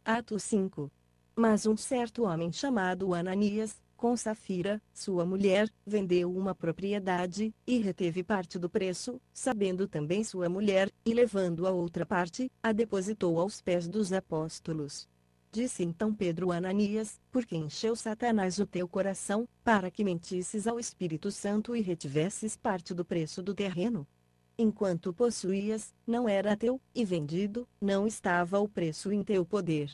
Atos 5. Mas um certo homem chamado Ananias, com Safira, sua mulher, vendeu uma propriedade, e reteve parte do preço, sabendo também sua mulher, e levando a outra parte, a depositou aos pés dos apóstolos. Disse então Pedro a Ananias: por que encheu Satanás o teu coração, para que mentisses ao Espírito Santo e retivesses parte do preço do terreno? Enquanto possuías, não era teu, e vendido, não estava o preço em teu poder.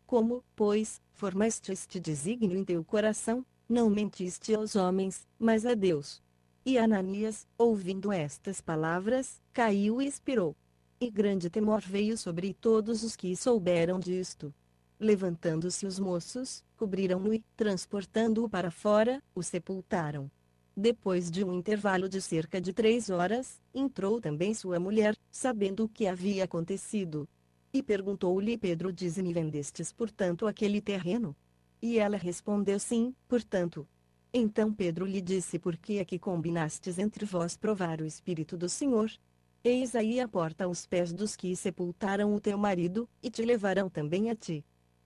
Como, pois, formaste este desígnio em teu coração, não mentiste aos homens, mas a Deus. E Ananias, ouvindo estas palavras, caiu e expirou. E grande temor veio sobre todos os que souberam disto. Levantando-se os moços, cobriram-no e, transportando-o para fora, o sepultaram. Depois de um intervalo de cerca de 3 horas, entrou também sua mulher, sabendo o que havia acontecido. E perguntou-lhe Pedro: dize-me, vendestes portanto aquele terreno? E ela respondeu: sim, portanto. Então Pedro lhe disse: por que é que combinastes entre vós provar o Espírito do Senhor? Eis aí a porta aos pés dos que sepultaram o teu marido, e te levarão também a ti.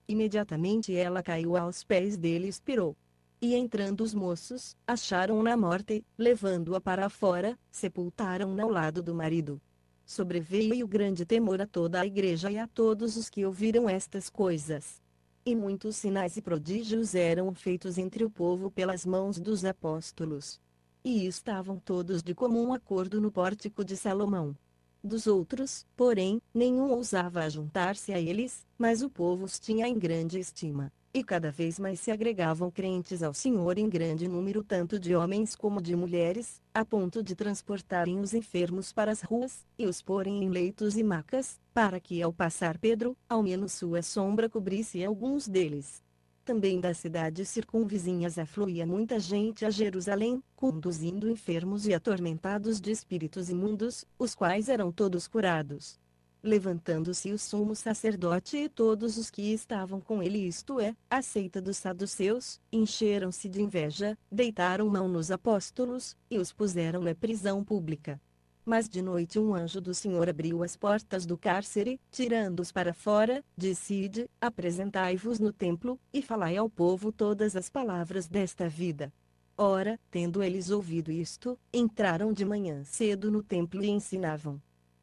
Imediatamente ela caiu aos pés dele e expirou. E entrando os moços, acharam-na morta e, levando-a para fora, sepultaram-na ao lado do marido. Sobreveio grande temor a toda a igreja e a todos os que ouviram estas coisas. E muitos sinais e prodígios eram feitos entre o povo pelas mãos dos apóstolos. E estavam todos de comum acordo no pórtico de Salomão. Dos outros, porém, nenhum ousava ajuntar-se a eles, mas o povo os tinha em grande estima. E cada vez mais se agregavam crentes ao Senhor em grande número, tanto de homens como de mulheres, a ponto de transportarem os enfermos para as ruas, e os porem em leitos e macas, para que ao passar Pedro, ao menos sua sombra cobrisse alguns deles. Também das cidades circunvizinhas afluía muita gente a Jerusalém, conduzindo enfermos e atormentados de espíritos imundos, os quais eram todos curados. Levantando-se o sumo sacerdote e todos os que estavam com ele, isto é, a seita dos saduceus, encheram-se de inveja, deitaram mão nos apóstolos, e os puseram na prisão pública. Mas de noite um anjo do Senhor abriu as portas do cárcere, tirando-os para fora, disse: apresentai-vos no templo, e falai ao povo todas as palavras desta vida. Ora, tendo eles ouvido isto, entraram de manhã cedo no templo e ensinavam.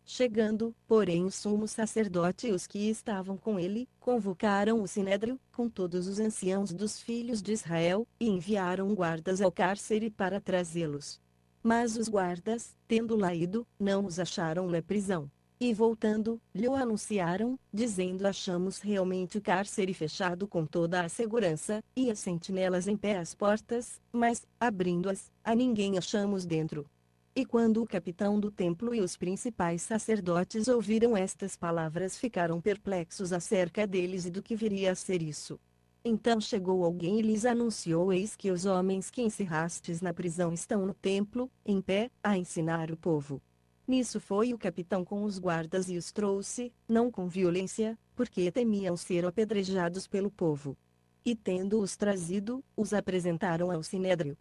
Chegando, porém, o sumo sacerdote e os que estavam com ele, convocaram o sinédrio, com todos os anciãos dos filhos de Israel, e enviaram guardas ao cárcere para trazê-los. Mas os guardas, tendo lá ido, não os acharam na prisão. E voltando, lhe o anunciaram, dizendo: achamos realmente o cárcere fechado com toda a segurança, e as sentinelas em pé às portas, mas, abrindo-as, a ninguém achamos dentro. E quando o capitão do templo e os principais sacerdotes ouviram estas palavras, ficaram perplexos acerca deles e do que viria a ser isso. Então chegou alguém e lhes anunciou: eis que os homens que encerrastes na prisão estão no templo, em pé, a ensinar o povo. Nisso foi o capitão com os guardas e os trouxe, não com violência, porque temiam ser apedrejados pelo povo. E tendo-os trazido, os apresentaram ao sinédrio.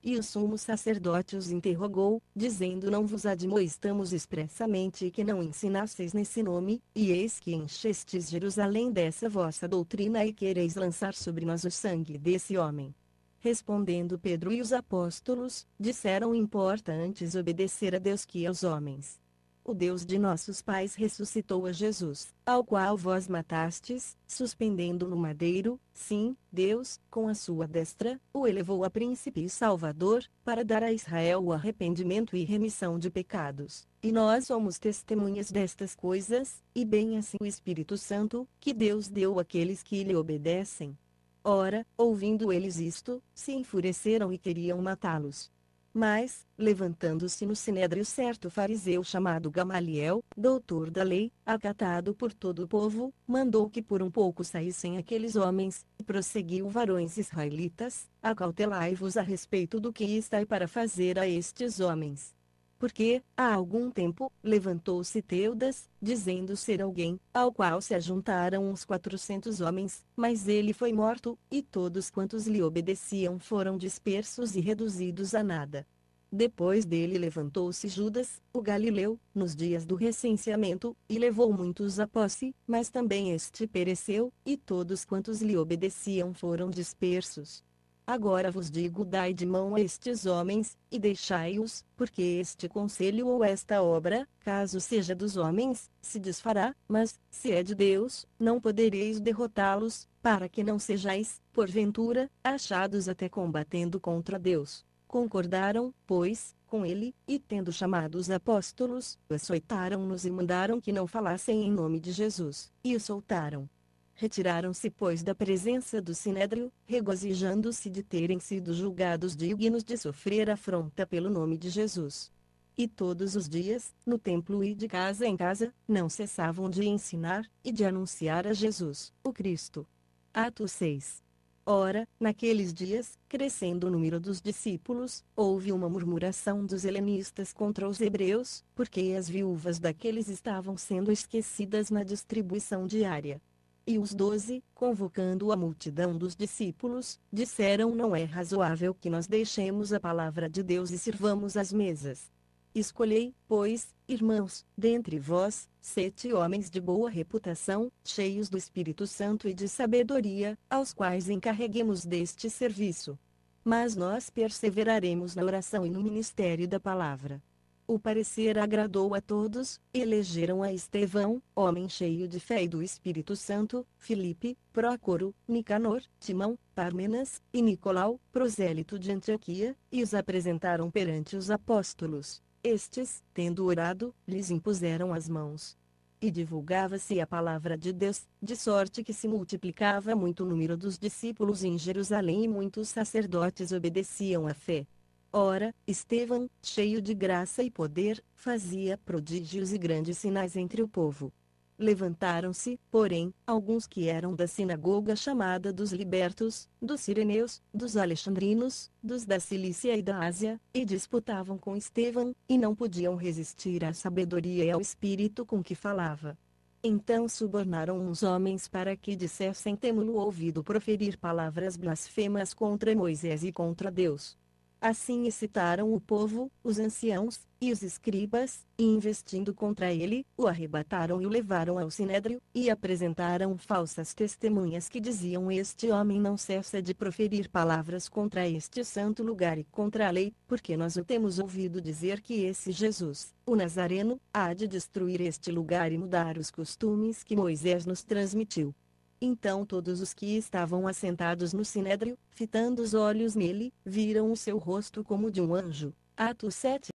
E o sumo sacerdote os interrogou, dizendo: não vos admoestamos expressamente que não ensinasseis nesse nome, e eis que enchestes Jerusalém dessa vossa doutrina e quereis lançar sobre nós o sangue desse homem. Respondendo Pedro e os apóstolos, disseram: importa antes obedecer a Deus que aos homens. O Deus de nossos pais ressuscitou a Jesus, ao qual vós matastes, suspendendo no madeiro, sim, Deus, com a sua destra, o elevou a príncipe e salvador, para dar a Israel o arrependimento e remissão de pecados. E nós somos testemunhas destas coisas, e bem assim o Espírito Santo, que Deus deu àqueles que lhe obedecem. Ora, ouvindo eles isto, se enfureceram e queriam matá-los. Mas, levantando-se no sinédrio certo fariseu chamado Gamaliel, doutor da lei, acatado por todo o povo, mandou que por um pouco saíssem aqueles homens, e prosseguiu: varões israelitas, acautelai-vos a respeito do que estai para fazer a estes homens. Porque, há algum tempo, levantou-se Teudas, dizendo ser alguém, ao qual se ajuntaram uns 400 homens, mas ele foi morto, e todos quantos lhe obedeciam foram dispersos e reduzidos a nada. Depois dele levantou-se Judas, o galileu, nos dias do recenseamento, e levou muitos a posse, mas também este pereceu, e todos quantos lhe obedeciam foram dispersos. Agora vos digo: dai de mão a estes homens, e deixai-os, porque este conselho ou esta obra, caso seja dos homens, se desfará, mas, se é de Deus, não podereis derrotá-los, para que não sejais, porventura, achados até combatendo contra Deus. Concordaram, pois, com ele, e tendo chamado os apóstolos, açoitaram-nos e mandaram que não falassem em nome de Jesus, e o soltaram. Retiraram-se, pois, da presença do sinédrio, regozijando-se de terem sido julgados dignos de sofrer afronta pelo nome de Jesus. E todos os dias, no templo e de casa em casa, não cessavam de ensinar, e de anunciar a Jesus, o Cristo. Atos 6. Ora, naqueles dias, crescendo o número dos discípulos, houve uma murmuração dos helenistas contra os hebreus, porque as viúvas daqueles estavam sendo esquecidas na distribuição diária. E os 12, convocando a multidão dos discípulos, disseram: não é razoável que nós deixemos a palavra de Deus e sirvamos as mesas. Escolhei, pois, irmãos, dentre vós, 7 homens de boa reputação, cheios do Espírito Santo e de sabedoria, aos quais encarreguemos deste serviço. Mas nós perseveraremos na oração e no ministério da palavra. O parecer agradou a todos, elegeram a Estevão, homem cheio de fé e do Espírito Santo, Filipe, Prócoro, Nicanor, Timão, Pármenas, e Nicolau, prosélito de Antioquia, e os apresentaram perante os apóstolos. Estes, tendo orado, lhes impuseram as mãos. E divulgava-se a palavra de Deus, de sorte que se multiplicava muito o número dos discípulos em Jerusalém e muitos sacerdotes obedeciam à fé. Ora, Estevão, cheio de graça e poder, fazia prodígios e grandes sinais entre o povo. Levantaram-se, porém, alguns que eram da sinagoga chamada dos libertos, dos sireneus, dos alexandrinos, dos da Cilícia e da Ásia, e disputavam com Estevão, e não podiam resistir à sabedoria e ao espírito com que falava. Então subornaram uns homens para que dissessem tê-lo ouvido proferir palavras blasfemas contra Moisés e contra Deus. Assim excitaram o povo, os anciãos, e os escribas, e investindo contra ele, o arrebataram e o levaram ao sinédrio, e apresentaram falsas testemunhas que diziam: este homem não cessa de proferir palavras contra este santo lugar e contra a lei, porque nós o temos ouvido dizer que esse Jesus, o Nazareno, há de destruir este lugar e mudar os costumes que Moisés nos transmitiu. Então todos os que estavam assentados no sinédrio, fitando os olhos nele, viram o seu rosto como de um anjo. Atos 7.